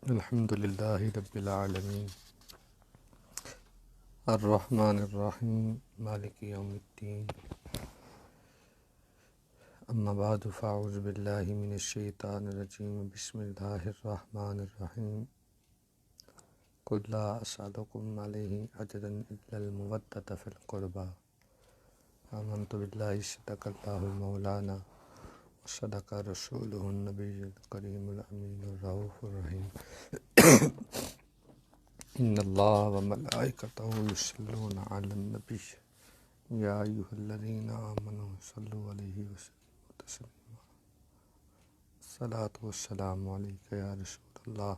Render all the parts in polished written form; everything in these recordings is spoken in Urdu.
الحمد للہ رب العالمین الرحمن الرحیم مالک یوم الدین اما بعد فاعوذ باللہ من الشیطان الرجیم بسم اللہ الرحمن الرحیم قل لا اسألکم علیہ اجرا الا المودۃ فی القربى آمنت باللہ صدق اللہ مولانا صدق رسولہ النبی الکریم الامین الرؤوف الرحیم ان اللہ وملائکتہ یصلون علی النبی یا ایھا الذین آمنوا صلوا علیہ وسلموا تسلیما الصلاۃ والسلام علیک یا رسول اللہ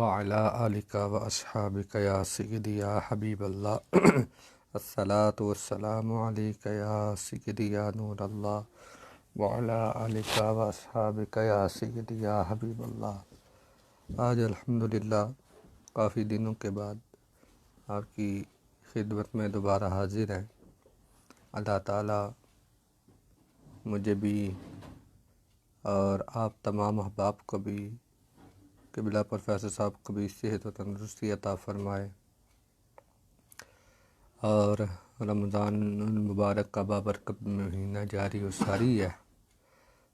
وعلی آلک واصحابک یا سیدی یا حبیب اللہ الصلاۃ والسلام علیک یا سیدی یا نور اللہ وعلی آلک واصحابک یا سیدی یا حبیب اللہ۔ آج الحمدللہ کافی دنوں کے بعد آپ کی خدمت میں دوبارہ حاضر ہیں۔ اللہ تعالیٰ مجھے بھی اور آپ تمام احباب کو بھی، قبلہ پروفیسر صاحب کو بھی صحت و تندرستی عطا فرمائے، اور رمضان المبارک کا بابرکت مہینہ جاری و ساری ہے۔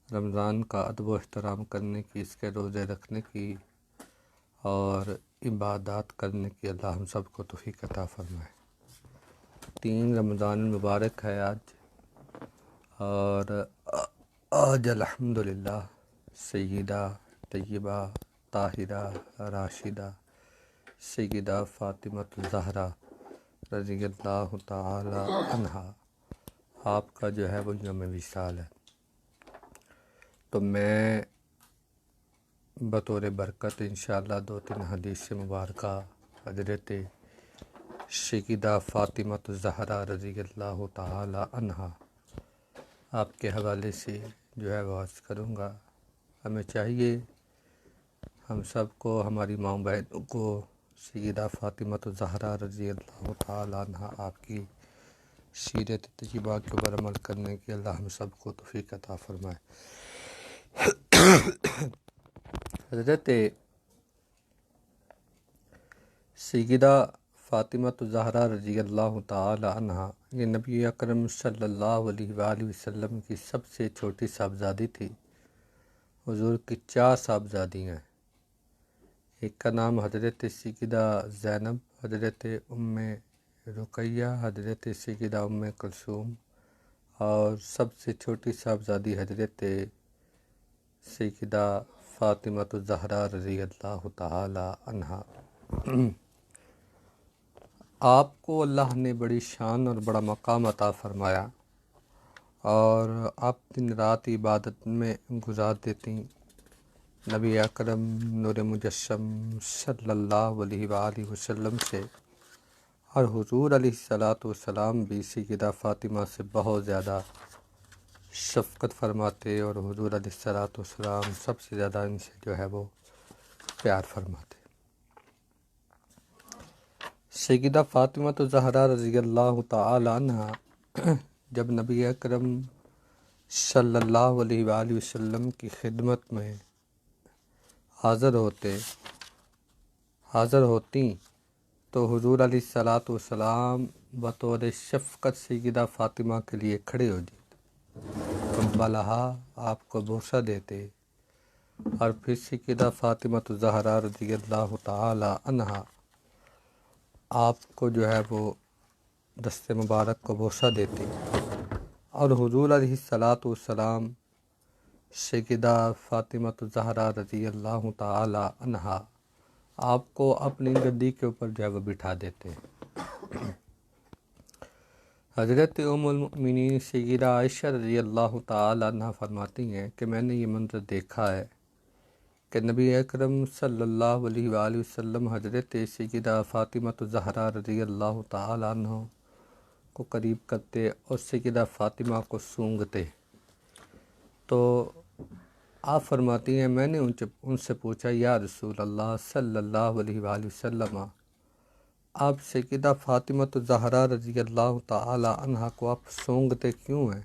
رمضان کا ادب و احترام کرنے کی، اس کے روزے رکھنے کی اور عبادات کرنے کی اللہ ہم سب کو توفیق عطا فرمائے۔ 3 رمضان المبارک ہے آج، اور آج الحمدللہ سیدہ طیبہ طاہرہ راشدہ سیدہ فاطمہ الزہرا رضی اللہ تعالی عنہا آپ کا جو ہے وہ یوم وصال ہے۔ تو میں بطور برکت انشاءاللہ 2-3 حدیث مبارکہ حضرت سیدہ فاطمہ الزہرا رضی اللہ تعالی عنہا آپ کے حوالے سے جو ہے وہ عرض کروں گا۔ ہمیں چاہیے ہم سب کو، ہماری ماں بہنوں کو سیدہ فاطمہ الزہرا رضی اللہ تعالی عنہا آپ کی سیرت طیبہ کے اوپر عمل کرنے کی اللہ ہم سب کو توفیق عطا فرمائے۔ حضرت سیدہ فاطمہ الزہرا رضی اللہ تعالی عنہا یہ نبی اکرم صلی اللہ علیہ وآلہ وسلم کی سب سے چھوٹی صاحبزادی تھی۔ حضور کی 4 صاحبزادیاں ہیں۔ ایک کا نام حضرت سیدہ زینب، حضرت ام رقیہ، حضرت سیدہ ام کلثوم، اور سب سے چھوٹی صاحبزادی حضرت سیدہ فاطمہ الزہرا رضی اللہ تعالی عنہا۔ آپ کو اللہ نے بڑی شان اور بڑا مقام عطا فرمایا، اور آپ دن رات عبادت میں گزار دیتی۔ نبی اکرم نور مجسم صلی اللہ علیہ وآلہ وسلم سے، اور حضور علیہ الصلاۃ والسلام بھی سیدہ فاطمہ سے بہت زیادہ شفقت فرماتے، اور حضور علیہ الصلاۃ والسلام سب سے زیادہ ان سے جو ہے وہ پیار فرماتے۔ سیدہ فاطمہ الزہرا رضی اللہ تعالی عنہا جب نبی اکرم صلی اللہ علیہ وآلہ وسلم کی خدمت میں حاضر ہوتی تو حضور علیہ الصلاۃ والسلام بطور شفقت سیدہ فاطمہ کے لیے کھڑے ہو جاتے، قبلہا آپ کو بوسہ دیتے، اور پھر سیدہ فاطمہ الزہرا رضی اللہ تعالی عنہا آپ کو جو ہے وہ دست مبارک کو بوسہ دیتی، اور حضور علیہ الصلاۃ والسلام سیدہ فاطمہ الزہرا رضی اللہ تعالی عنہا آپ کو اپنی گدی کے اوپر جو ہے وہ بٹھا دیتے۔ حضرت ام المؤمنین سیدہ عائشہ رضی اللہ تعالی عنہا فرماتی ہیں کہ میں نے یہ منظر دیکھا ہے کہ نبی اکرم صلی اللہ علیہ وآلہ وسلم حضرت سیدہ فاطمہ الزہرا رضی اللہ تعالی عنہ کو قریب کرتے اور سیدہ فاطمہ کو سونگھتے، تو آپ فرماتی ہیں میں نے ان سے پوچھا یا رسول اللہ صلی اللہ علیہ وآلہ وسلم، آپ سیدہ فاطمہ الزہرا رضی اللہ تعالی عنہا کو آپ سونگھتے کیوں ہیں؟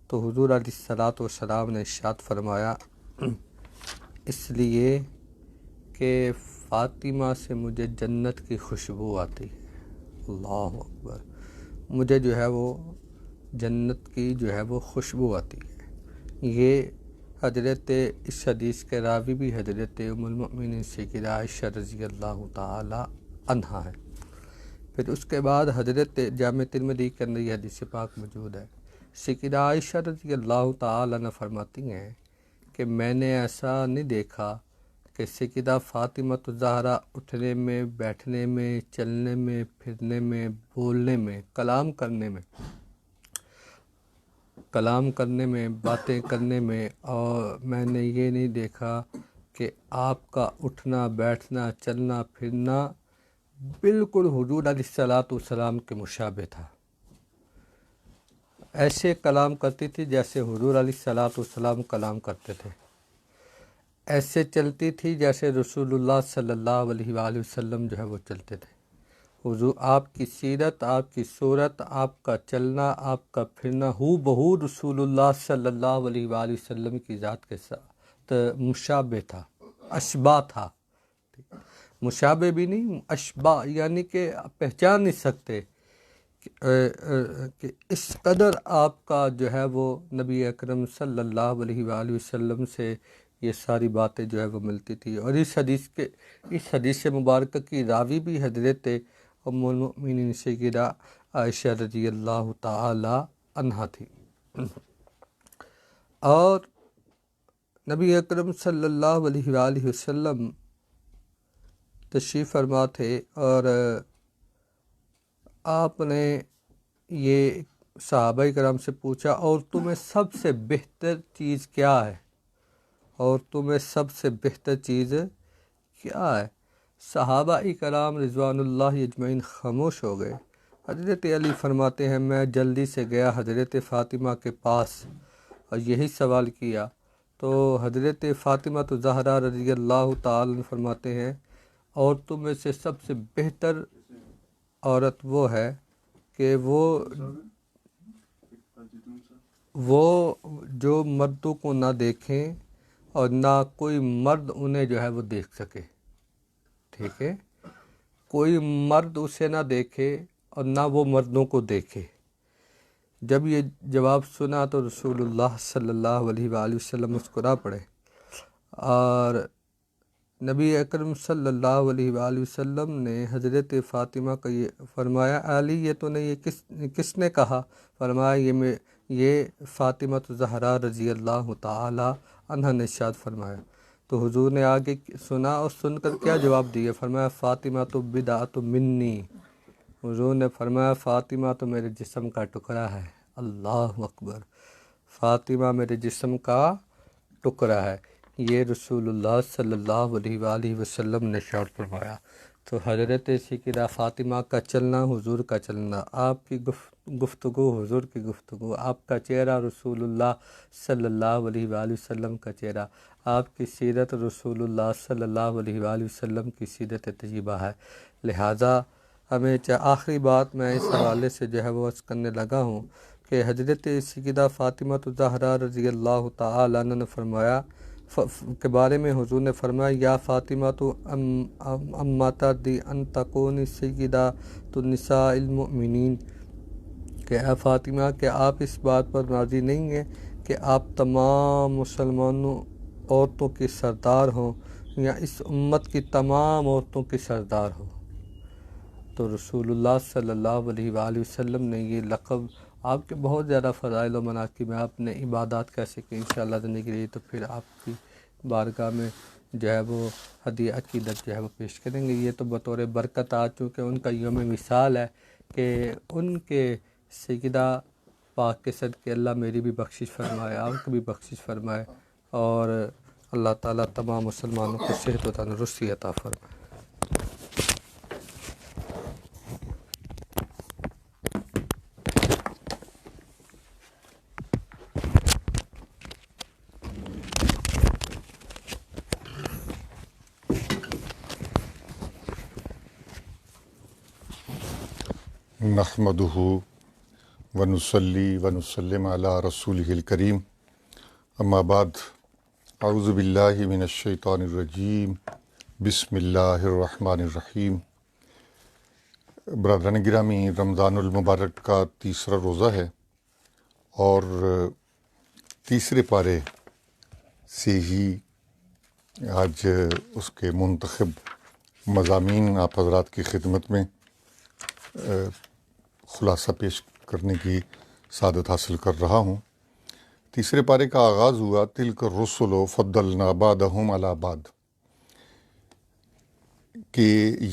تو حضور علیہ الصلاۃ والسلام نے ارشاد فرمایا اس لیے کہ فاطمہ سے مجھے جنت کی خوشبو آتی ہے۔ اللہ اکبر، مجھے جو ہے وہ جنت کی جو ہے وہ خوشبو آتی ہے۔ یہ حضرت اس حدیث کے راوی بھی حضرت ام المؤمنین سیدہ عائشہ رضی اللہ تعالی عنہا ہے۔ پھر اس کے بعد حضرت جامع ترمذی کے اندر یہ حدیث پاک موجود ہے۔ سیدہ عائشہ رضی اللہ تعالی عنہ فرماتی ہیں کہ میں نے ایسا نہیں دیکھا کہ سیدہ فاطمہ الزہرا اٹھنے میں، بیٹھنے میں، چلنے میں، پھرنے میں، بولنے میں، کلام کرنے میں، باتیں کرنے میں، اور میں نے یہ نہیں دیکھا کہ آپ کا اٹھنا، بیٹھنا، چلنا، پھرنا بالکل حضور علیہ الصلوۃ والسلام کے مشابہ تھا۔ ایسے کلام کرتی تھی جیسے حضور علیہ الصلوۃ والسلام کلام کرتے تھے، ایسے چلتی تھی جیسے رسول اللہ صلی اللہ علیہ وآلہ وسلم جو ہے وہ چلتے تھے۔ حضور آپ کی سیرت، آپ کی صورت، آپ کا چلنا، آپ کا پھرنا ہو بہو رسول اللہ صلی اللہ علیہ وآلہ وسلم کی ذات کے ساتھ مشابہ تھا، اشباہ تھا۔ مشابہ بھی نہیں، اشباہ، یعنی کہ پہچان نہیں سکتے کہ اس قدر آپ کا جو ہے وہ نبی اکرم صلی اللہ علیہ وآلہ وسلم سے یہ ساری باتیں جو ہے وہ ملتی تھی۔ اور اس حدیث مبارکہ کی راوی بھی حضرت ام المؤمنین سیدہ عائشہ رضی اللہ تعالی عنہا تھی۔ اور نبی اکرم صلی اللہ علیہ وآلہ وسلم تشریف فرما تھے، اور آپ نے یہ صحابہ کرام سے پوچھا، اور تمہیں سب سے بہتر چیز کیا ہے؟ اور تمہیں سب سے بہتر چیز کیا ہے؟ صحابہ کرام رضوان اللہ اجمعین خاموش ہو گئے۔ حضرت علی فرماتے ہیں میں جلدی سے گیا حضرت فاطمہ کے پاس اور یہی سوال کیا، تو حضرت فاطمہ الزہرا رضی اللہ تعالی عنہ فرماتے ہیں عورتوں میں سے سب سے بہتر عورت وہ ہے کہ وہ جو مردوں کو نہ دیکھیں اور نہ کوئی مرد انہیں جو ہے وہ دیکھ سکے۔ ٹھیک ہے، کوئی مرد اسے نہ دیکھے اور نہ وہ مردوں کو دیکھے۔ جب یہ جواب سنا تو رسول اللہ صلی اللہ علیہ وآلہ وسلم مسکرا پڑے، اور نبی اکرم صلی اللہ علیہ وآلہ وسلم نے حضرت فاطمہ کا یہ فرمایا، علی یہ تو نے یہ کس نے کہا؟ فرمایا یہ فاطمہ الزہرا رضی اللہ تعالی عنہا نے ارشاد فرمایا۔ تو حضور نے آگے سنا اور سن کر کیا جواب دیا؟ فرمایا فاطمہ تو بدعۃ منی، حضور نے فرمایا فاطمہ تو میرے جسم کا ٹکڑا ہے۔ اللہ اکبر، فاطمہ میرے جسم کا ٹکڑا ہے، یہ رسول اللہ صلی اللہ علیہ وآلہ وسلم نے ارشاد فرمایا۔ تو حضرت سیدہ فاطمہ کا چلنا حضور کا چلنا، آپ کی گفتگو حضور کی گفتگو، آپ کا چہرہ رسول اللہ صلی اللہ علیہ وآلہ وسلم کا چہرہ، آپ کی سیرت رسول اللہ صلی اللہ علیہ وآلہ وسلم کی سیرت طیبہ ہے۔ لہٰذا ہمیں آخری بات میں اس حوالے سے جو ہے وہ عرض کرنے لگا ہوں کہ حضرت سیدہ فاطمہ الزہرا رضی اللہ تعالی عنہ نے فرمایا کے بارے میں، حضور نے فرمایا یا فاطمہ تو اما تردی ان تکونی سیدہ تو نساء المؤمنین، کہ اے فاطمہ کہ آپ اس بات پر راضی نہیں ہیں کہ آپ تمام مسلمانوں عورتوں کی سردار ہوں، یا اس امت کی تمام عورتوں کی سردار ہوں؟ تو رسول اللہ صلی اللہ علیہ وآلہ وسلم نے یہ لقب، آپ کے بہت زیادہ فضائل و مناقب میں، آپ نے عبادات کیسے کی انشاءاللہ زندگی رہی تو پھر آپ کی بارگاہ میں جو ہے وہ ہدیہ عقیدت جو ہے وہ پیش کریں گے۔ یہ تو بطور برکت آ چونکہ ان کا یوم وصال ہے کہ ان کے سیدہ پاک کے صدقے اللہ میری بھی بخشش فرمائے، آپ کو بھی بخشش فرمائے، اور اللہ تعالیٰ تمام مسلمانوں کو صحت و تندرستی عطا فرمائے۔ نحمدہ ونصلی ونسلم علی رسولہ الکریم، اما بعد۔ اعوذ باللہ من الشیطان الرجیم بسم اللہ الرحمن الرحیم۔ برادران گرامی، رمضان المبارک کا تیسرا روزہ ہے اور تیسرے پارے سے ہی آج اس کے منتخب مضامین آپ حضرات کی خدمت میں خلاصہ پیش کرنے کی سعادت حاصل کر رہا ہوں۔ تیسرے پارے کا آغاز ہوا تلک الرسل فضلنا بعضهم علی بعض، کہ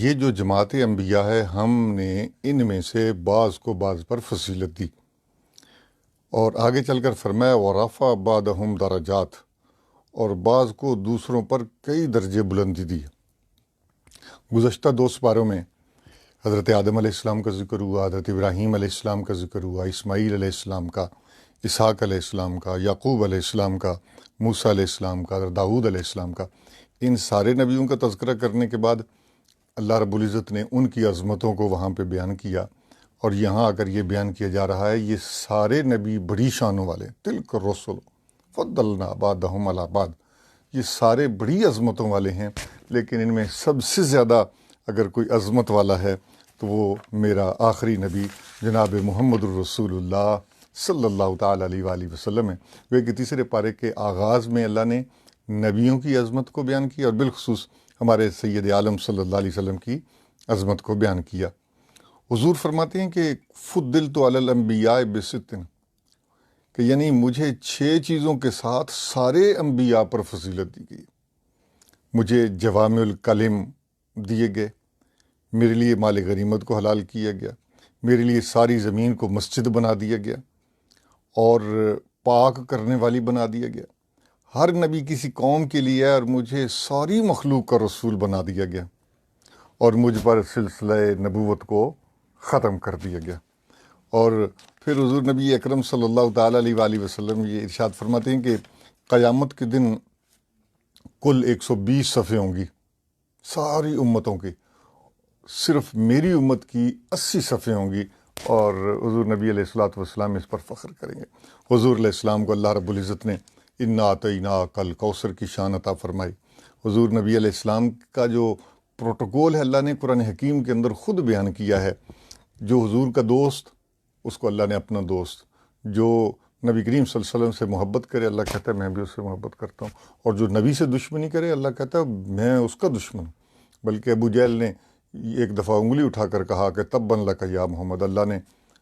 یہ جو جماعت انبیاء ہے ہم نے ان میں سے بعض کو بعض پر فضیلت دی، اور آگے چل کر فرمایا ورفع بعضهم درجات، اور بعض کو دوسروں پر کئی درجے بلندی دی۔ گزشتہ دو سپاروں میں حضرت آدم علیہ السلام کا ذکر ہوا، حضرت ابراہیم علیہ السلام کا ذکر ہوا، اسماعیل علیہ السلام کا، اسحاق علیہ السلام کا، یعقوب علیہ السلام کا، موسیٰ علیہ السلام کا، حضرت داؤد علیہ السلام کا۔ ان سارے نبیوں کا تذکرہ کرنے کے بعد اللہ رب العزت نے ان کی عظمتوں کو وہاں پہ بیان کیا، اور یہاں آ کر یہ بیان کیا جا رہا ہے یہ سارے نبی بڑی شانوں والے، تلک الرسل فضلنا بعضهم علی بعض، یہ سارے بڑی عظمتوں والے ہیں، لیکن ان میں سب سے زیادہ اگر کوئی عظمت والا ہے تو وہ میرا آخری نبی جناب محمد الرسول اللہ صلی اللہ تعالیٰ علیہ وآلہ وسلم ہے۔ وہ کہ تیسرے پارے کے آغاز میں اللہ نے نبیوں کی عظمت کو بیان کیا، اور بالخصوص ہمارے سید عالم صلی اللہ علیہ وسلم کی عظمت کو بیان کیا۔ حضور فرماتے ہیں کہ فضلت علی الانبیاء بست، کہ یعنی مجھے 6 چیزوں کے ساتھ سارے انبیاء پر فضیلت دی گئی۔ مجھے جوامع الکلم دیے گئے، میرے لیے مال غنیمت کو حلال کیا گیا، میرے لیے ساری زمین کو مسجد بنا دیا گیا اور پاک کرنے والی بنا دیا گیا۔ ہر نبی کسی قوم کے لیے ہے، اور مجھے ساری مخلوق کا رسول بنا دیا گیا، اور مجھ پر سلسلہ نبوت کو ختم کر دیا گیا۔ اور پھر حضور نبی اکرم صلی اللہ تعالیٰ علیہ وآلہ وسلم یہ ارشاد فرماتے ہیں کہ قیامت کے دن کل 120 صفحے ہوں گی ساری امتوں کی، صرف میری امت کی 80 صفحے ہوں گی، اور حضور نبی علیہ الصلوۃ والسلام اس پر فخر کریں گے۔ حضور علیہ السلام کو اللہ رب العزت نے انا اعطیناک الکوثر کی شان عطا فرمائی۔ حضور نبی علیہ السلام کا جو پروٹوکول ہے اللہ نے قرآن حکیم کے اندر خود بیان کیا ہے۔ جو حضور کا دوست اس کو اللہ نے اپنا دوست، جو نبی کریم صلی اللہ علیہ وسلم سے محبت کرے اللہ کہتا ہے میں بھی اس سے محبت کرتا ہوں، اور جو نبی سے دشمنی کرے اللہ کہتا ہے میں اس کا دشمن ہوں۔ بلکہ ابو جہل نے ایک دفعہ انگلی اٹھا کر کہا کہ تبًا لک یا محمد، اللہ نے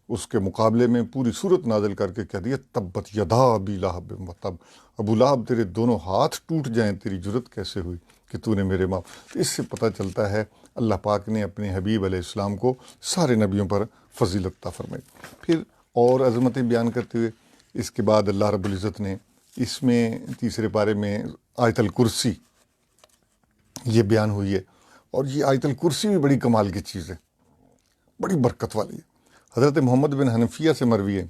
اس کے مقابلے میں پوری صورت نازل کر کے کہہ دیا تبت یدا ابی لہب و تب، ابو لہب تیرے دونوں ہاتھ ٹوٹ جائیں، تیری جرت کیسے ہوئی کہ تو نے میرے ماں۔ تو اس سے پتہ چلتا ہے اللہ پاک نے اپنے حبیب علیہ السلام کو سارے نبیوں پر فضیلت عطا فرمائی۔ پھر اور عظمتیں بیان کرتے ہوئے اس کے بعد اللہ رب العزت نے اس میں تیسرے پارے میں آیت الکرسی یہ بیان ہوئی ہے، اور یہ آیت الکرسی بھی بڑی کمال کی چیز ہے، بڑی برکت والی ہے۔ حضرت محمد بن حنفیہ سے مروی ہے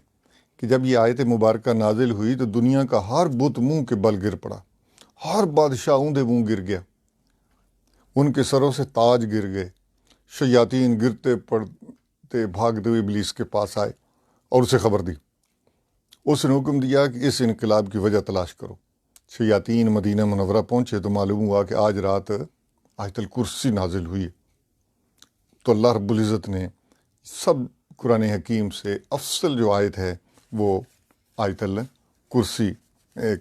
کہ جب یہ آیت مبارکہ نازل ہوئی تو دنیا کا ہر بت منہ کے بل گر پڑا، ہر بادشاہ اوندے منہ گر گیا، ان کے سروں سے تاج گر گئے، شیاطین گرتے پڑتے بھاگتے ہوئے ابلیس کے پاس آئے اور اسے خبر دی۔ اس نے حکم دیا کہ اس انقلاب کی وجہ تلاش کرو۔ شیاطین مدینہ منورہ پہنچے تو معلوم ہوا کہ آج رات آیت الکرسی نازل ہوئی ہے۔ تو اللہ رب العزت نے سب قرآن حکیم سے افضل جو آیت ہے وہ آیت الکرسی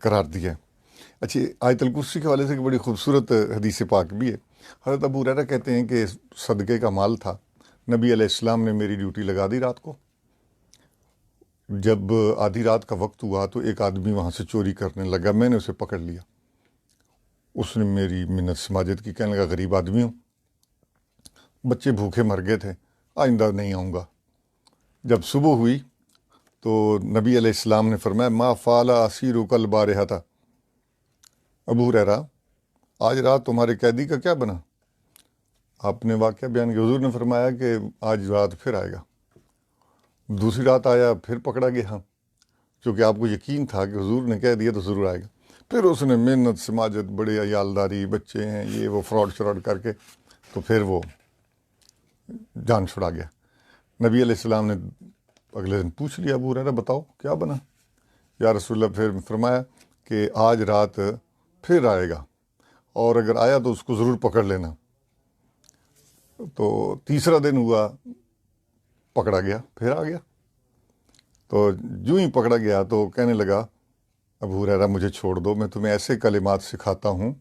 قرار دیا ہے۔ اچھا، آیت الکرسی کے حوالے سے ایک بڑی خوبصورت حدیث پاک بھی ہے۔ حضرت ابو ہریرہ کہتے ہیں کہ صدقے کا مال تھا، نبی علیہ السلام نے میری ڈیوٹی لگا دی رات کو۔ جب آدھی رات کا وقت ہوا تو ایک آدمی وہاں سے چوری کرنے لگا، میں نے اسے پکڑ لیا۔ اس نے میری منت سماجت کی، کہنے لگا غریب آدمی ہوں، بچے بھوکے مر گئے تھے، آئندہ نہیں آؤں گا۔ جب صبح ہوئی تو نبی علیہ السلام نے فرمایا ما فعل اسیرک البارحۃ، ابو ہریرہ آج رات تمہارے قیدی کا کیا بنا؟ آپ نے واقعہ بیان کیا۔ حضور نے فرمایا کہ آج رات پھر آئے گا۔ دوسری رات آیا، پھر پکڑا گیا، چونکہ آپ کو یقین تھا کہ حضور نے کہہ دیا تو ضرور آئے گا۔ پھر اس نے محنت سماجت، بڑے عیالداری، بچے ہیں یہ وہ، فراڈ شراڈ کر کے تو پھر وہ جان چھڑا گیا۔ نبی علیہ السلام نے اگلے دن پوچھ لیا ابو ہریرہ بتاؤ کیا بنا؟ یا رسول اللہ، پھر فرمایا کہ آج رات پھر آئے گا، اور اگر آیا تو اس کو ضرور پکڑ لینا۔ تو تیسرا دن ہوا، پکڑا گیا، پھر آ گیا۔ تو جو ہی پکڑا گیا تو کہنے لگا ابو ہریرہ مجھے چھوڑ دو، میں تمہیں ایسے کلمات سکھاتا ہوں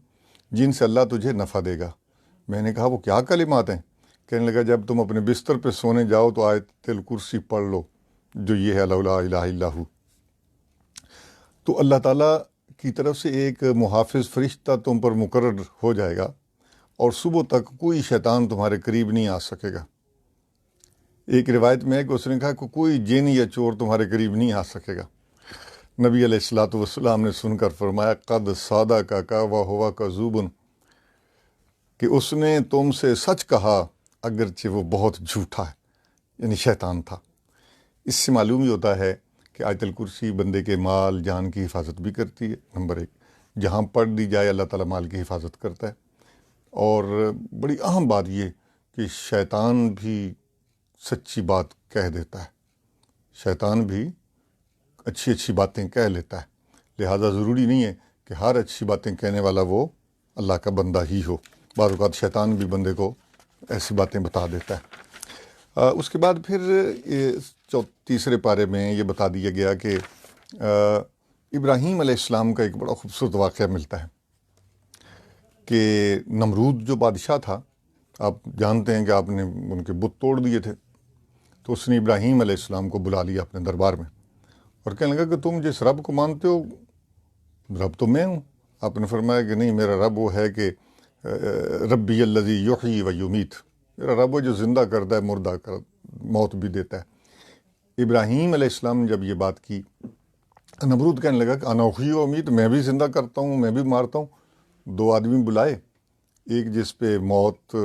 جن سے اللہ تجھے نفع دے گا۔ میں نے کہا وہ کیا کلمات ہیں؟ کہنے لگا جب تم اپنے بستر پہ سونے جاؤ تو آیت الکرسی پڑھ لو، جو یہ ہے لا الہ الا ہو۔ تو اللہ تعالیٰ کی طرف سے ایک محافظ فرشتہ تم پر مقرر ہو جائے گا، اور صبح تک کوئی شیطان تمہارے قریب نہیں آ سکے گا۔ ایک روایت میں ہے کہ اس نے کہا کہ کوئی جن یا چور تمہارے قریب نہیں آ سکے گا۔ نبی علیہ الصلوۃ والسلام نے سن کر فرمایا قد صادقک وہو کذوب، کہ اس نے تم سے سچ کہا اگرچہ وہ بہت جھوٹا ہے، یعنی شیطان تھا۔ اس سے معلوم ہی ہوتا ہے کہ آیت الکرسی بندے کے مال جان کی حفاظت بھی کرتی ہے، نمبر ایک، جہاں پڑھ دی جائے اللہ تعالیٰ مال کی حفاظت کرتا ہے۔ اور بڑی اہم بات یہ کہ شیطان بھی سچی بات کہہ دیتا ہے، شیطان بھی اچھی اچھی باتیں کہہ لیتا ہے، لہٰذا ضروری نہیں ہے کہ ہر اچھی باتیں کہنے والا وہ اللہ کا بندہ ہی ہو، بعض اوقات شیطان بھی بندے کو ایسی باتیں بتا دیتا ہے۔ اس کے بعد پھر تیسرے پارے میں یہ بتا دیا گیا کہ ابراہیم علیہ السلام کا ایک بڑا خوبصورت واقعہ ملتا ہے کہ نمرود جو بادشاہ تھا، آپ جانتے ہیں کہ آپ نے ان کے بت توڑ دیے تھے، تو اس نے ابراہیم علیہ السلام کو بلا لیا اپنے دربار میں اور کہنے لگا کہ تم جس رب کو مانتے ہو رب تو میں ہوں۔ آپ نے فرمایا کہ نہیں، میرا رب وہ ہے کہ ربی الذی یحیی و یمیت، میرا رب وہ جو زندہ کرتا ہے، مردہ موت بھی دیتا ہے۔ ابراہیم علیہ السلام نے جب یہ بات کی، نمرود کہنے لگا کہ انا احیی و امیت، میں بھی زندہ کرتا ہوں، میں بھی مارتا ہوں۔ دو آدمی بلائے، ایک جس پہ موت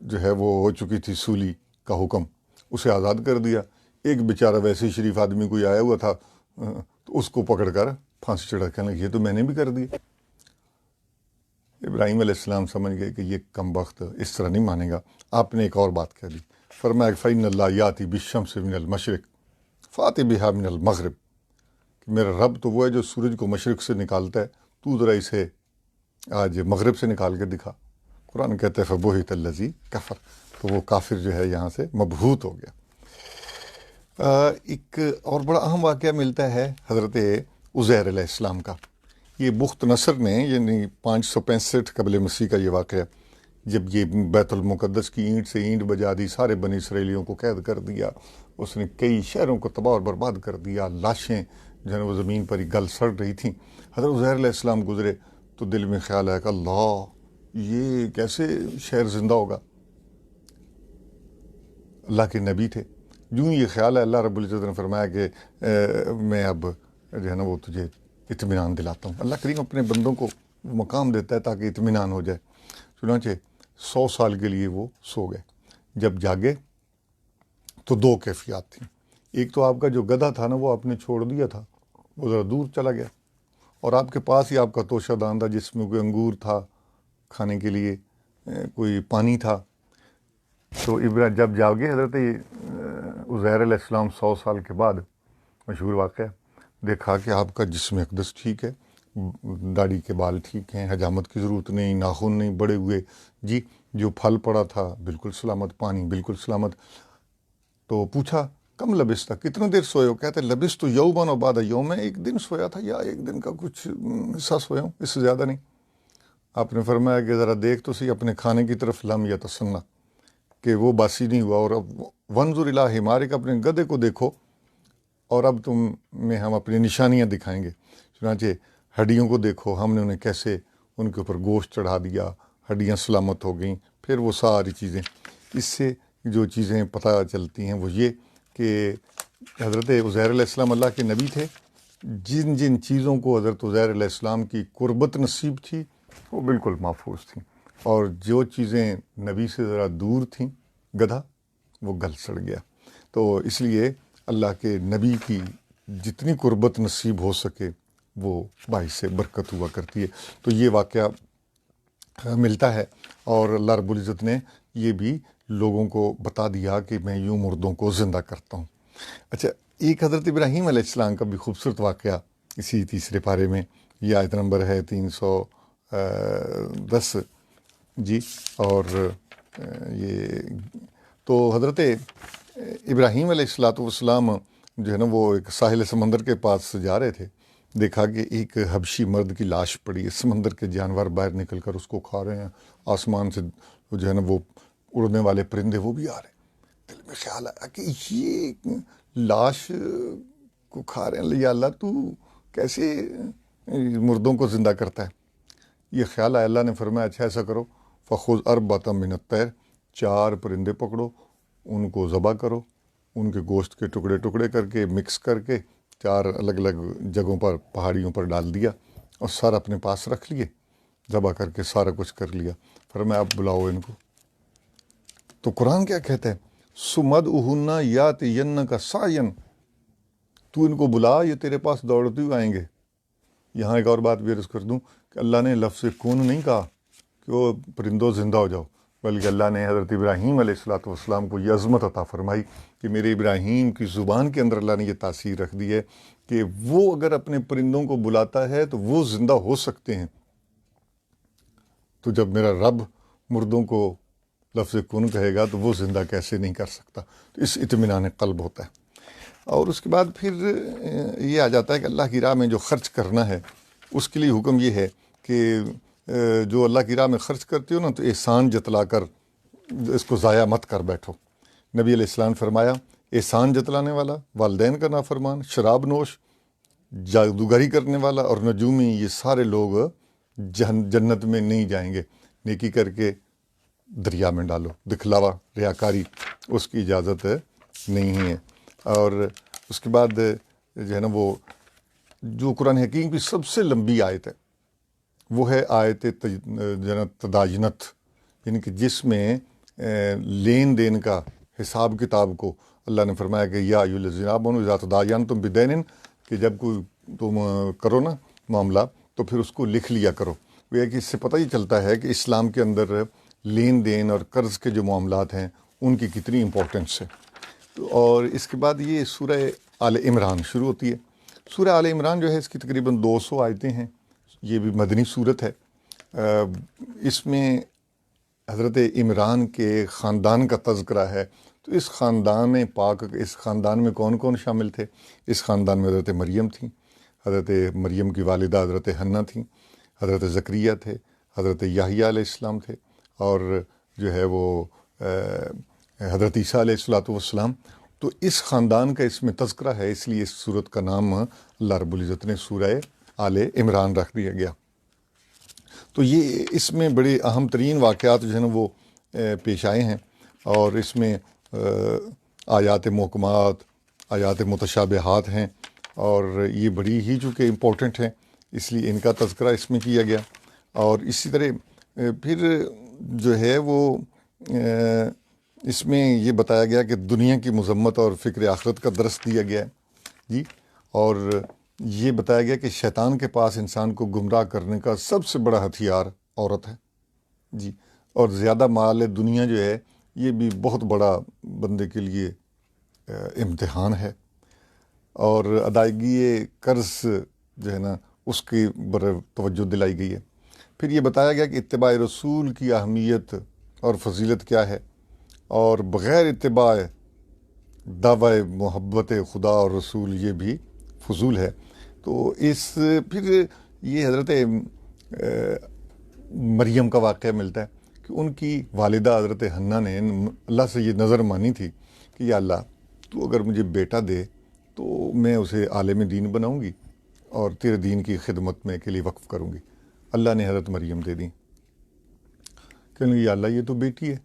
جو ہے وہ ہو چکی تھی، سولی کا حکم، اسے آزاد کر دیا۔ ایک بیچارہ ویسے ہی شریف آدمی کوئی آیا ہوا تھا تو اس کو پکڑ کر پھانسی چڑھا، کہنے لگا یہ تو میں نے بھی کر دیا۔ ابراہیم علیہ السلام سمجھ گئے کہ یہ کم بخت اس طرح نہیں مانے گا۔ آپ نے ایک اور بات کہہ دی، فرمایا فإن اللہ یاتی بالشمس من المشرق فاتی بہا من المغرب، کہ میرا رب تو وہ ہے جو سورج کو مشرق سے نکالتا ہے، تو ذرا اسے آج مغرب سے نکال کے دکھا۔ قرآن کہتا ہے فبہت الذی کفر، تو وہ کافر جو ہے یہاں سے مبہوت ہو گیا۔ ایک اور بڑا اہم واقعہ ملتا ہے حضرت عزیر علیہ السلام کا۔ یہ بخت نصر نے، یعنی 565 قبل مسیح کا یہ واقعہ، جب یہ بیت المقدس کی اینٹ سے اینٹ بجا دی، سارے بنی اسرائیلیوں کو قید کر دیا، اس نے کئی شہروں کو تباہ اور برباد کر دیا، لاشیں جو ہے وہ زمین پر ہی گل سڑ رہی تھیں۔ حضرت عزیر علیہ السلام گزرے تو دل میں خیال آیا کہ اللہ، یہ کیسے شہر زندہ ہوگا؟ اللہ کے نبی تھے۔ جو یہ خیال ہے، اللہ رب العزت نے فرمایا کہ میں اب جو ہے نا وہ تجھے اطمینان دلاتا ہوں۔ اللہ کریم اپنے بندوں کو مقام دیتا ہے تاکہ اطمینان ہو جائے۔ چنانچہ 100 سال کے لیے وہ سو گئے۔ جب جاگے تو دو کیفیات تھیں۔ ایک تو آپ کا جو گدھا تھا نا، وہ آپ نے چھوڑ دیا تھا، وہ ذرا دور چلا گیا، اور آپ کے پاس ہی آپ کا توشہ دان تھا جس میں کوئی انگور تھا کھانے کے لیے، کوئی پانی تھا۔ تو جب جاگے حضرت عزیر علیہ السلام 100 سال کے بعد، مشہور واقعہ، دیکھا کہ آپ کا جسم اقدس ٹھیک ہے، داڑھی کے بال ٹھیک ہیں، حجامت کی ضرورت نہیں، ناخن نہیں بڑے ہوئے، جی جو پھل پڑا تھا بالکل سلامت، پانی بالکل سلامت۔ تو پوچھا کم لبثت، کتنا دیر سوئے ہو؟ کہتے لبثت یوما و بعد یوم، میں ایک دن سویا تھا یا ایک دن کا کچھ حصہ سویا ہوں، اس سے زیادہ نہیں۔ آپ نے فرمایا کہ ذرا دیکھ تو صحیح اپنے کھانے کی طرف، لم یتسنہ، کہ وہ باسی نہیں ہوا، اور اب وانظر الی حمارک، اپنے گدھے کو دیکھو، اور اب تم میں ہم اپنی نشانیاں دکھائیں گے۔ چنانچہ ہڈیوں کو دیکھو، ہم نے انہیں کیسے ان کے اوپر گوشت چڑھا دیا، ہڈیاں سلامت ہو گئیں۔ پھر وہ ساری چیزیں، اس سے جو چیزیں پتہ چلتی ہیں وہ یہ کہ حضرت عزیر علیہ السلام اللہ کے نبی تھے۔ جن جن چیزوں کو حضرت عزیر علیہ السلام کی قربت نصیب تھی وہ بالکل محفوظ تھیں، اور جو چیزیں نبی سے ذرا دور تھیں، گدھا وہ گل سڑ گیا۔ تو اس لیے اللہ کے نبی کی جتنی قربت نصیب ہو سکے وہ باعث سے برکت ہوا کرتی ہے۔ تو یہ واقعہ ملتا ہے، اور اللہ رب العزت نے یہ بھی لوگوں کو بتا دیا کہ میں یوں مردوں کو زندہ کرتا ہوں۔ اچھا، ایک حضرت ابراہیم علیہ السلام کا بھی خوبصورت واقعہ اسی تیسرے پارے میں یہ آیت نمبر ہے 310 جی. اور یہ تو حضرت ابراہیم علیہ والسلام جو ہے نا وہ ایک ساحل سمندر کے پاس جا رہے تھے، دیکھا کہ ایک حبشی مرد کی لاش پڑی ہے، سمندر کے جانور باہر نکل کر اس کو کھا رہے ہیں، آسمان سے جو ہے نا وہ اڑنے والے پرندے وہ بھی آ رہے ہیں. دل میں خیال آیا کہ یہ لاش کو کھا رہے ہیں، یا اللہ تو کیسے مردوں کو زندہ کرتا ہے. یہ خیال آیا، اللہ نے فرمایا اچھا ایسا کرو، فخذ اربعۃ من الطیر، 4 پرندے پکڑو، ان کو ذبح کرو، ان کے گوشت کے ٹکڑے ٹکڑے کر کے مکس کر کے 4 الگ الگ جگہوں پر پہاڑیوں پر ڈال دیا اور سارا اپنے پاس رکھ لیے، ذبح کر کے سارا کچھ کر لیا. فرمایا اب بلاؤ ان کو. تو قرآن کیا کہتا ہے؟ سُمَدْعُهُنَّ یَأْتِینَّکَ سَعْیًا، تو ان کو بلا، یہ تیرے پاس دوڑتے ہوئے آئیں گے. یہاں ایک اور بات بھی عرض کر دوں کہ اللہ نے لفظ کن نہیں کہا کہ وہ پرندوں زندہ ہو جاؤ، بلکہ اللہ نے حضرت ابراہیم علیہ السلام کو یہ عظمت عطا فرمائی کہ میرے ابراہیم کی زبان کے اندر اللہ نے یہ تاثیر رکھ دی ہے کہ وہ اگر اپنے پرندوں کو بلاتا ہے تو وہ زندہ ہو سکتے ہیں. تو جب میرا رب مردوں کو لفظ کن کہے گا تو وہ زندہ کیسے نہیں کر سکتا. تو اس اطمینان قلب ہوتا ہے. اور اس کے بعد پھر یہ آ جاتا ہے کہ اللہ کی راہ میں جو خرچ کرنا ہے اس کے لیے حکم یہ ہے کہ جو اللہ کی راہ میں خرچ کرتے ہو نا تو احسان جتلا کر اس کو ضائع مت کر بیٹھو. نبی علیہ السلام فرمایا احسان جتلانے والا، والدین کا نافرمان، شراب نوش، جادوگری کرنے والا اور نجومی، یہ سارے لوگ جنت میں نہیں جائیں گے. نیکی کر کے دریا میں ڈالو، دکھلاوا ریاکاری اس کی اجازت نہیں ہے. اور اس کے بعد جو ہے نا وہ جو قرآن حکیم کی سب سے لمبی آیت ہے وہ ہے آیت تداینت، یعنی کہ جس میں لین دین کا حساب کتاب کو اللہ نے فرمایا کہ یا ایھا الذین آمنوا اذا تداینتم بدین، کہ جب کوئی تم کرو نا معاملہ تو پھر اس کو لکھ لیا کرو. وہ ہے کہ اس سے پتہ ہی چلتا ہے کہ اسلام کے اندر لین دین اور قرض کے جو معاملات ہیں ان کی کتنی امپورٹنس ہے. اور اس کے بعد یہ سورہ آل عمران شروع ہوتی ہے. سورہ آل عمران جو ہے اس کی تقریباً 200 آیتیں ہیں. یہ بھی مدنی صورت ہے. اس میں حضرت عمران کے خاندان کا تذکرہ ہے. تو اس خاندان پاک، اس خاندان میں کون کون شامل تھے؟ اس خاندان میں حضرت مریم تھیں، حضرت مریم کی والدہ حضرت حنہ تھیں، حضرت زکریا تھے، حضرت یحییٰ علیہ السلام تھے، اور جو ہے وہ حضرت عیسیٰ علیہ السلام. تو اس خاندان کا اس میں تذکرہ ہے، اس لیے اس صورت کا نام اللہ رب العزت نے سورہ آل عمران رکھ دیا گیا. تو یہ اس میں بڑے اہم ترین واقعات جو ہیں نا وہ پیش آئے ہیں، اور اس میں آیات محکمات، آیات متشابہات ہیں، اور یہ بڑی ہی چونکہ امپورٹنٹ ہیں اس لیے ان کا تذکرہ اس میں کیا گیا. اور اسی طرح پھر جو ہے وہ اس میں یہ بتایا گیا کہ دنیا کی مذمت اور فکر آخرت کا درس دیا گیا ہے جی. اور یہ بتایا گیا کہ شیطان کے پاس انسان کو گمراہ کرنے کا سب سے بڑا ہتھیار عورت ہے جی. اور زیادہ مال دنیا جو ہے یہ بھی بہت بڑا بندے کے لیے امتحان ہے. اور ادائیگی قرض جو ہے نا اس کی توجہ دلائی گئی ہے. پھر یہ بتایا گیا کہ اتباع رسول کی اہمیت اور فضیلت کیا ہے، اور بغیر اتباع دعوی محبت خدا اور رسول یہ بھی فضول ہے. تو پھر یہ حضرت مریم کا واقعہ ملتا ہے کہ ان کی والدہ حضرت حنہ نے اللہ سے یہ نظر مانی تھی کہ یا اللہ تو اگر مجھے بیٹا دے تو میں اسے عالم دین بناؤں گی اور تیرے دین کی خدمت میں کے لیے وقف کروں گی. اللہ نے حضرت مریم دے دی. کہنے لگی یا اللہ یہ تو بیٹی ہے.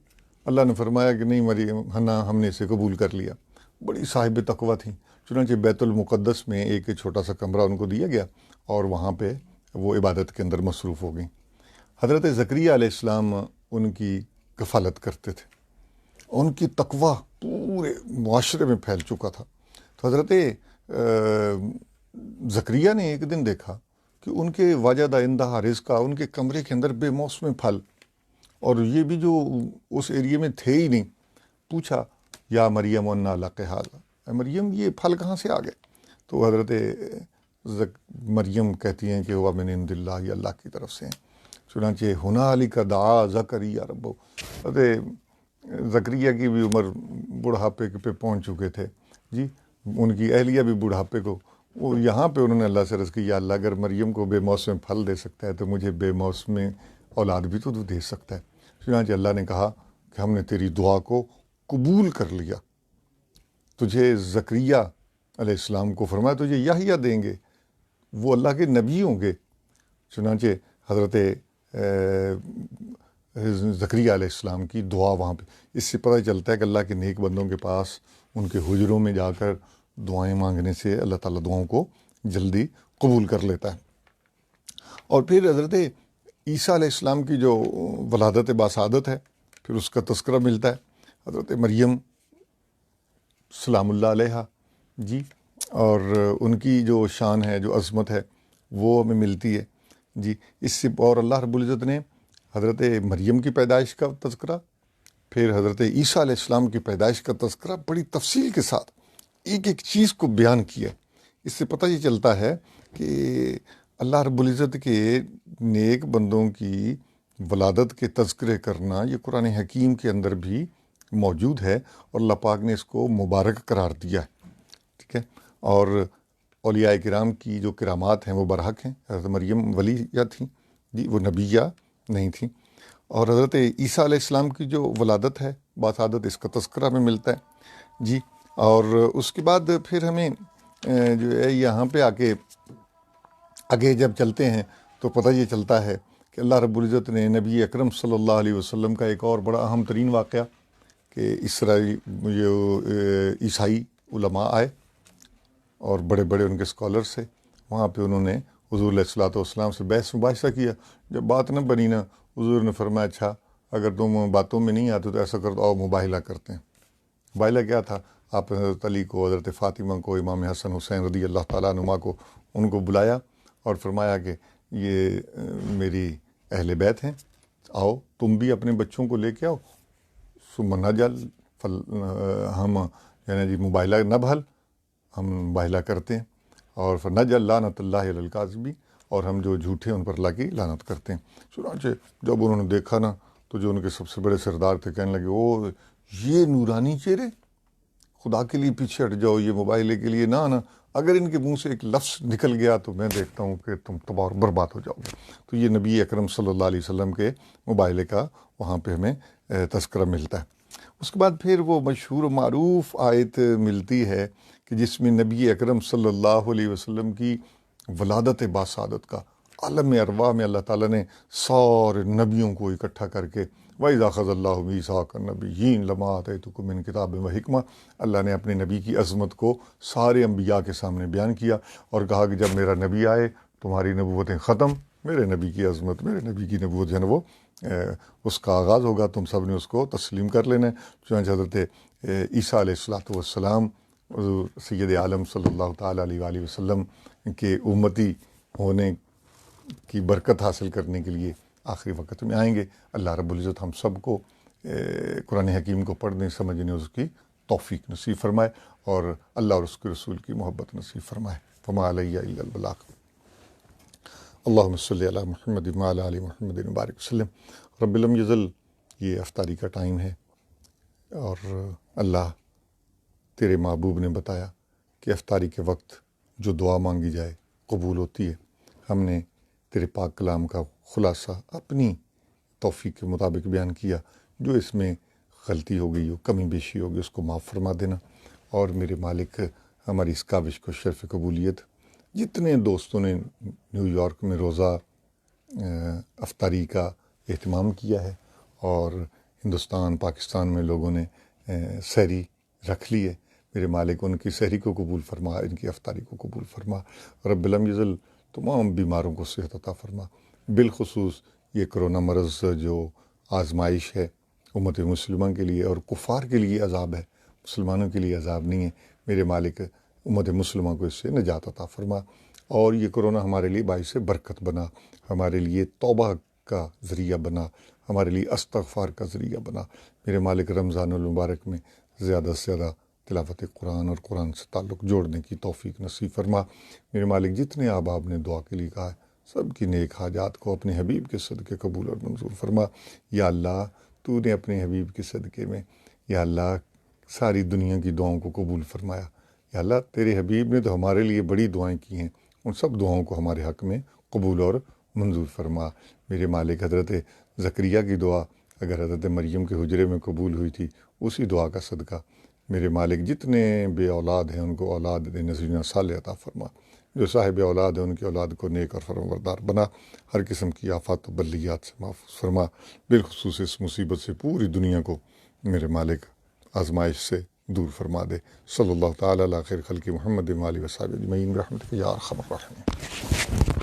اللہ نے فرمایا کہ نہیں مریم، حنہ ہم نے اسے قبول کر لیا. بڑی صاحب تقویٰ تھیں. چنانچہ بیت المقدس میں ایک چھوٹا سا کمرہ ان کو دیا گیا اور وہاں پہ وہ عبادت کے اندر مصروف ہو گئیں. حضرت زکریا علیہ السلام ان کی کفالت کرتے تھے. ان کی تقویٰ پورے معاشرے میں پھیل چکا تھا. تو حضرت زکریا نے ایک دن دیکھا کہ ان کے واجد عندہ رزق کا، ان کے کمرے کے اندر بے موسم پھل، اور یہ بھی جو اس ایریے میں تھے ہی نہیں. پوچھا یا مریم انا لک ھذا، مریم یہ پھل کہاں سے آ گئے؟ تو حضرت مریم کہتی ہیں کہ ہوا من عند اللہ، یہ اللہ کی طرف سے ہیں۔ چنانچہ ہنالک دعا زکریا ربہ، زکریا کی بھی عمر بڑھاپے پہ پہنچ چکے تھے جی، ان کی اہلیہ بھی بڑھاپے کو، وہ یہاں پہ انہوں نے اللہ سے عرض کی، یا اللہ اگر مریم کو بے موسم پھل دے سکتا ہے تو مجھے بے موسم اولاد بھی تو دے سکتا ہے۔ چنانچہ اللہ نے کہا کہ ہم نے تیری دعا کو قبول کر لیا، تجھے زکریا علیہ السلام کو فرمایا تجھے یحییٰ دیں گے، وہ اللہ کے نبی ہوں گے۔ چنانچہ حضرت زکریا علیہ السلام کی دعا وہاں پہ، اس سے پتہ چلتا ہے کہ اللہ کے نیک بندوں کے پاس ان کے حجروں میں جا کر دعائیں مانگنے سے اللہ تعالیٰ دعاؤں کو جلدی قبول کر لیتا ہے۔ اور پھر حضرت عیسیٰ علیہ السلام کی جو ولادت باسعادت ہے، پھر اس کا تذکرہ ملتا ہے، حضرت مریم سلام اللہ علیہ جی، اور ان کی جو شان ہے، جو عظمت ہے، وہ ہمیں ملتی ہے جی۔ اس سے اور اللہ رب العزت نے حضرت مریم کی پیدائش کا تذکرہ، پھر حضرت عیسیٰ علیہ السلام کی پیدائش کا تذکرہ بڑی تفصیل کے ساتھ ایک ایک چیز کو بیان کیا۔ اس سے پتہ یہ چلتا ہے کہ اللہ رب العزت کے نیک بندوں کی ولادت کے تذکرے کرنا یہ قرآن حکیم کے اندر بھی موجود ہے، اور اللہ پاک نے اس کو مبارک قرار دیا ہے، ٹھیک ہے۔ اور اولیاء کرام کی جو کرامات ہیں وہ برحق ہیں۔ حضرت مریم ولیہ تھیں جی، وہ نبیہ نہیں تھیں۔ اور حضرت عیسیٰ علیہ السلام کی جو ولادت ہے باسعادت، اس کا تذکرہ میں ملتا ہے جی۔ اور اس کے بعد پھر ہمیں جو ہے یہاں پہ آگے جب چلتے ہیں تو پتہ یہ چلتا ہے کہ اللہ رب العزت نے نبی اکرم صلی اللہ علیہ وسلم کا ایک اور بڑا اہم ترین واقعہ کہ عیسائی علماء آئے اور بڑے بڑے ان کے اسکالرس تھے، وہاں پہ انہوں نے حضور علیہ الصلوۃ والسلام سے بحث مباحثہ کیا۔ جب بات نہ بنی نا، حضور نے فرمایا اچھا اگر تم باتوں میں نہیں آتے تو ایسا کر دو، آؤ مباحلہ کرتے ہیں۔ مباحلہ کیا تھا؟ آپ نے حضرت علی کو، حضرت فاطمہ کو، امام حسن حسین رضی اللہ تعالیٰ عنہما کو، ان کو بلایا اور فرمایا کہ یہ میری اہل بیت ہیں، آؤ تم بھی اپنے بچوں کو لے کے آؤ، ثم نجل ہم یعنی جی مباحلہ نہ بھل، ہم مباحلہ کرتے ہیں، اور فنجل لعنت اللہ علی الکاذبین، اور ہم جو جھوٹے ان پر اللہ کی لعنت کرتے ہیں۔ چنانچہ جب انہوں نے دیکھا نا تو جو ان کے سب سے بڑے سردار تھے کہنے لگے او یہ نورانی چہرے، خدا کے لیے پیچھے ہٹ جاؤ، یہ مباحلے کے لیے نہ آنا، اگر ان کے منہ سے ایک لفظ نکل گیا تو میں دیکھتا ہوں کہ تم تباہ اور برباد ہو جاؤ گے۔ تو یہ نبی اکرم صلی اللہ علیہ وسلم کے مباحلے کا وہاں پہ ہمیں تذکرہ ملتا ہے۔ اس کے بعد پھر وہ مشہور و معروف آیت ملتی ہے کہ جس میں نبی اکرم صلی اللہ علیہ وسلم کی ولادت باسعادت کا عالم ارواح میں اللہ تعالیٰ نے سارے نبیوں کو اکٹھا کر کے وَإِذَا أَخَذَ اللَّهُ مِيثَاقَ النَّبِيِّينَ لَمَا آتَيْتُكُم مِّن كِتَابٍ وَحِكْمَةٍ، اللہ نے اپنے نبی کی عظمت کو سارے انبیاء کے سامنے بیان کیا اور کہا کہ جب میرا نبی آئے تمہاری نبوتیں ختم، میرے نبی کی عظمت، میرے نبی کی نبوت جو ہے نا وہ اس کا آغاز ہوگا، تم سب نے اس کو تسلیم کر لینا ہے۔ چنانچہ حضرت عیسیٰ علیہ السلام سید عالم صلی اللہ تعالیٰ علیہ وآلہ وسلم کے امتی ہونے کی برکت حاصل کرنے کے لیے آخری وقت میں آئیں گے۔ اللہ رب العزت ہم سب کو قرآن حکیم کو پڑھنے سمجھنے اس کی توفیق نصیب فرمائے، اور اللہ اور اس کے رسول کی محبت نصیب فرمائے۔ فما علیہ الا البلاغ۔ اللہم صلی علی محمد وعلی آل محمد وبارک وسلم۔ رب لم یزل، یہ افطاری کا ٹائم ہے، اور اللہ تیرے محبوب نے بتایا کہ افطاری کے وقت جو دعا مانگی جائے قبول ہوتی ہے۔ ہم نے تیرے پاک کلام کا خلاصہ اپنی توفیق کے مطابق بیان کیا، جو اس میں غلطی ہو گئی ہو، کمی بیشی ہوگی، اس کو معاف فرما دینا، اور میرے مالک ہماری اس کاوش کو شرف قبولیت۔ جتنے دوستوں نے نیو یارک میں روزہ افطاری کا اہتمام کیا ہے، اور ہندوستان پاکستان میں لوگوں نے سحری رکھ لی ہے، میرے مالک ان کی سحری کو قبول فرما، ان کی افطاری کو قبول فرما۔ رب لم یزل تمام بیماروں کو صحت عطا فرما، بالخصوص یہ کرونا مرض جو آزمائش ہے امت مسلمہ کے لیے اور کفار کے لیے عذاب ہے، مسلمانوں کے لیے عذاب نہیں ہے۔ میرے مالک امت مسلمہ کو اس سے نجات عطا فرما، اور یہ کرونا ہمارے لیے باعث برکت بنا، ہمارے لیے توبہ کا ذریعہ بنا، ہمارے لیے استغفار کا ذریعہ بنا۔ میرے مالک رمضان المبارک میں زیادہ سے زیادہ تلاوت قرآن اور قرآن سے تعلق جوڑنے کی توفیق نصیب فرما۔ میرے مالک جتنے احباب نے دعا کے لیے کہا ہے سب کی نیک حاجات کو اپنے حبیب کے صدقے قبول اور منظور فرما۔ یا اللہ تو نے اپنے حبیب کے صدقے میں یا اللہ ساری دنیا کی دعاؤں کو قبول فرمایا۔ یا اللہ تیرے حبیب نے تو ہمارے لیے بڑی دعائیں کی ہیں، ان سب دعاؤں کو ہمارے حق میں قبول اور منظور فرما۔ میرے مالک حضرت زکریا کی دعا اگر حضرت مریم کے حجرے میں قبول ہوئی تھی اسی دعا کا صدقہ میرے مالک جتنے بے اولاد ہیں ان کو اولاد نذرینہ صالح عطا فرما، جو صاحب اولاد ہیں ان کی اولاد کو نیک اور فرمانبردار بنا، ہر قسم کی آفات و بلیات سے محفوظ فرما، بالخصوص اس مصیبت سے پوری دنیا کو میرے مالک آزمائش سے دور فرما دے۔ صلی اللہ تعالیٰ علی خیر خلق محمد و آلہ و صحبہ اجمعین برحمتک یا ارحم الراحمین۔